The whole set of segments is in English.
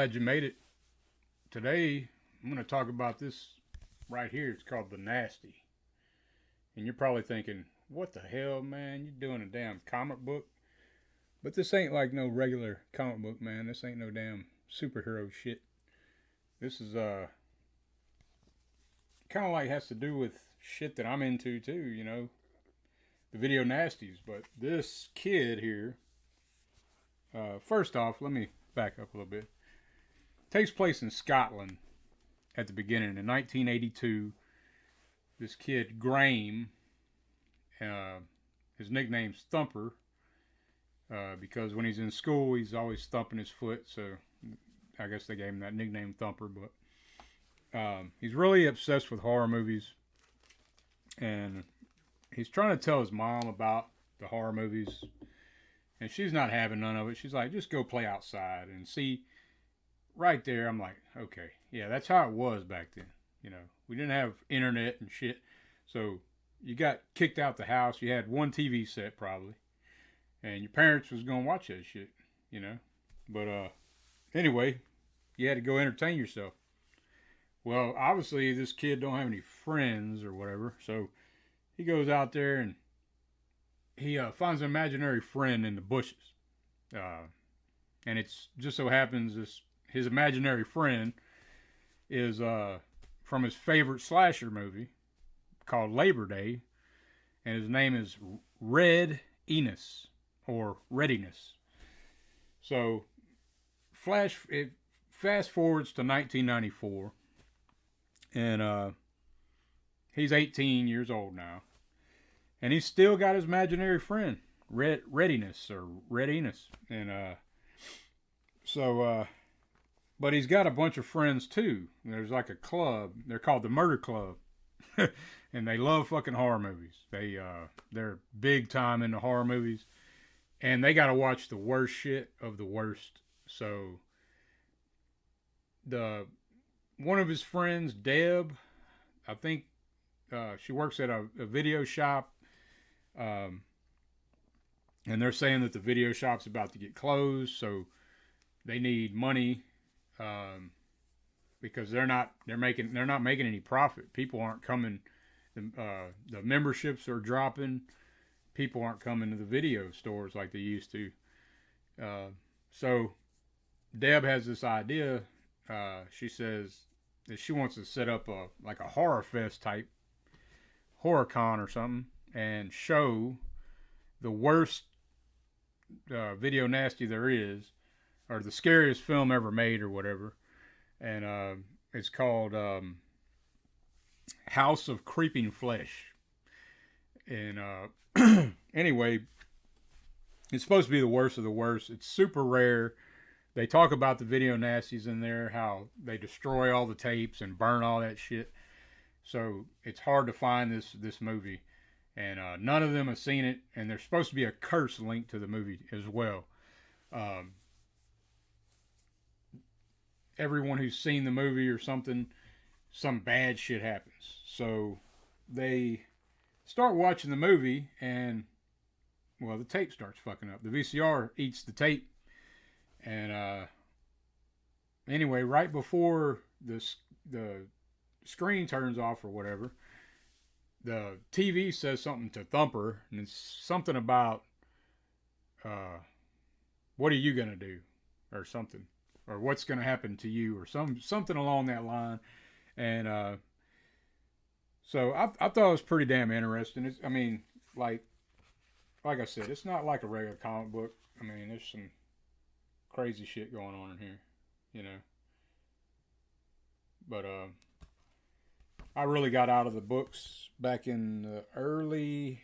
glad you made it. Today, I'm going to talk about this right here. It's called The Nasty. And you're probably thinking, what the hell, man? You're doing a damn comic book? But this ain't like no regular comic book, man. This ain't no damn superhero shit. This is, kind of like has to do with shit that I'm into too, the video nasties. But this kid here, first off, let me back up a little bit. It takes place in Scotland at the beginning in 1982. This kid Graham, his nickname's Thumper, because when he's in school he's always thumping his foot. So I guess they gave him that nickname Thumper. But he's really obsessed with horror movies, and he's trying to tell his mom about the horror movies, and she's not having none of it. She's like, just go play outside. And see, right there, I'm like, okay, yeah, that's how it was back then. We didn't have internet and shit, so you got kicked out the house. You had one TV set probably, and your parents was gonna watch that shit, But anyway, you had to go entertain yourself. Well, obviously this kid don't have any friends or whatever, so he goes out there and he finds an imaginary friend in the bushes, and it's just so happens his imaginary friend is from his favorite slasher movie called Labor Day, and his name is Red Enos or Readiness. So it fast forwards to 1994, and he's 18 years old now, and he's still got his imaginary friend Readiness or Red Enos, and but he's got a bunch of friends too. There's like a club. They're called the Murder Club, and they love fucking horror movies. They're big time into horror movies, and they got to watch the worst shit of the worst. So one of his friends, Deb, I think she works at a video shop, and they're saying that the video shop's about to get closed, so they need money. Because they're not making any profit. People aren't coming. The memberships are dropping. People aren't coming to the video stores like they used to. So Deb has this idea. She says that she wants to set up a horror fest type horror con or something and show the worst video nasty there is, or the scariest film ever made or whatever. And it's called House of Creeping Flesh. And anyway, it's supposed to be the worst of the worst. It's super rare. They talk about the video nasties in there, how they destroy all the tapes and burn all that shit. So it's hard to find this movie. And none of them have seen it. And there's supposed to be a curse linked to the movie as well. Everyone who's seen the movie or something, some bad shit happens. So they start watching the movie, and well, the tape starts fucking up. The VCR eats the tape, and anyway, right before the screen turns off or whatever, the TV says something to Thumper, and it's something about what are you gonna do, or something, or what's going to happen to you, or something along that line. And so I thought it was pretty damn interesting. Like I said, it's not like a regular comic book. There's some crazy shit going on in here, But I really got out of the books back in the late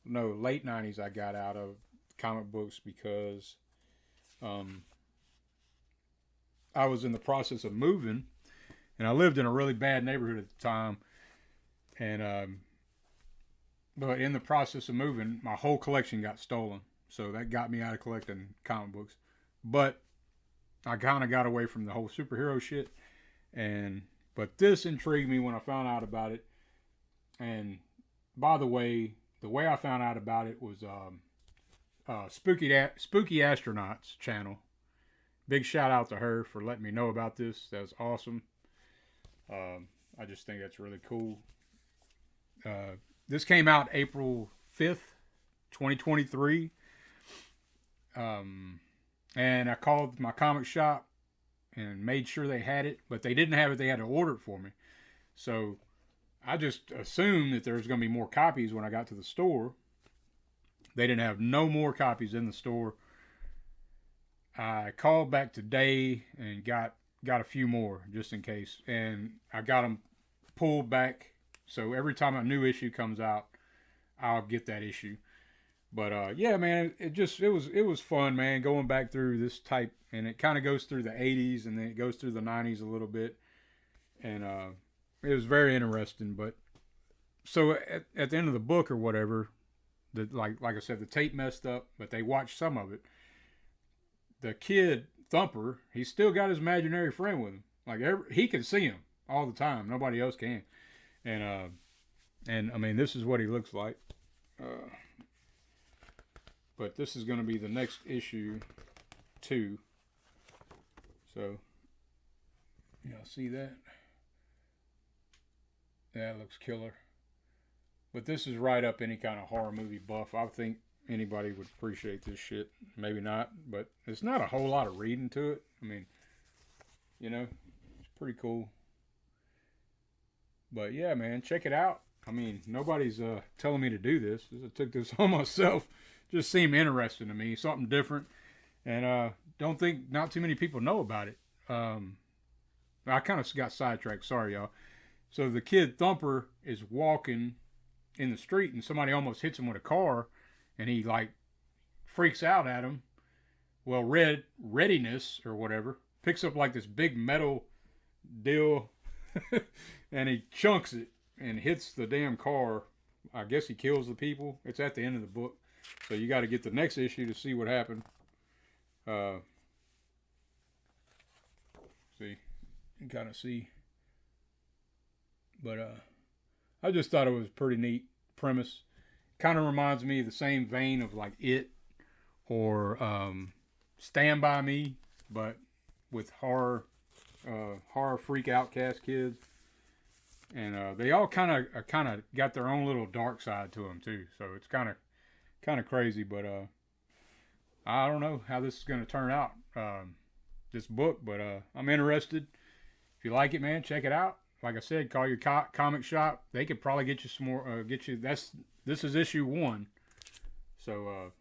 90s. I got out of comic books because I was in the process of moving, and I lived in a really bad neighborhood at the time. And but in the process of moving, my whole collection got stolen, so that got me out of collecting comic books. But I kind of got away from the whole superhero shit, but this intrigued me when I found out about it. And by the way I found out about it was Spooky Astronauts channel big shout out to her for letting me know about this. That was awesome. I just think that's really cool. This came out April 5th, 2023. And I called my comic shop and made sure they had it, but they didn't have it. They had to order it for me. So I just assumed that there was going to be more copies when I got to the store. They didn't have no more copies in the store. I called back today and got a few more just in case, and I got them pulled back. So every time a new issue comes out, I'll get that issue. But yeah, man, it was fun, man, going back through this type, and it kind of goes through the 80s and then it goes through the 90s a little bit, and it was very interesting. But so at the end of the book or whatever, like I said, the tape messed up, but they watched some of it. The kid Thumper, he's still got his imaginary friend with him. Like he can see him all the time. Nobody else can. And I mean, this is what he looks like. But this is going to be the next issue, too. So, y'all see that? That looks killer. But this is right up any kind of horror movie buff. I think anybody would appreciate this shit. Maybe not, but it's not a whole lot of reading to it. I mean, you know, it's pretty cool. But yeah, man, check it out. I mean, nobody's telling me to do this. I took this on myself. Just seemed interesting to me, something different, and don't think not too many people know about it. I kind of got sidetracked. Sorry, y'all. So the kid Thumper is walking in the street, and somebody almost hits him with a car, and he like freaks out at him. Well, Readiness or whatever picks up like this big metal deal, and he chunks it and hits the damn car. I guess he kills the people. It's at the end of the book. So you got to get the next issue to see what happened. See, you can kind of see. But I just thought it was a pretty neat premise. Kind of reminds me of the same vein of like It or Stand By Me, but with horror freak outcast kids. And they all kind of got their own little dark side to them too. So it's kind of crazy, but I don't know how this is going to turn out, this book, but I'm interested. If you like it, man, check it out. Like I said, call your comic shop. They could probably get you some more. This is issue 1, so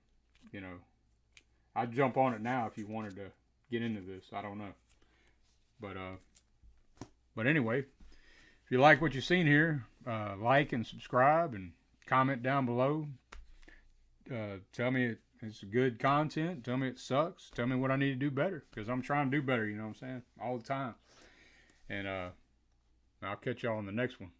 you know, I'd jump on it now if you wanted to get into this. I don't know, but anyway, if you like what you've seen here, like and subscribe and comment down below. Tell me it's good content. Tell me it sucks. Tell me what I need to do better, because I'm trying to do better, you know what I'm saying, all the time. And I'll catch y'all on the next one.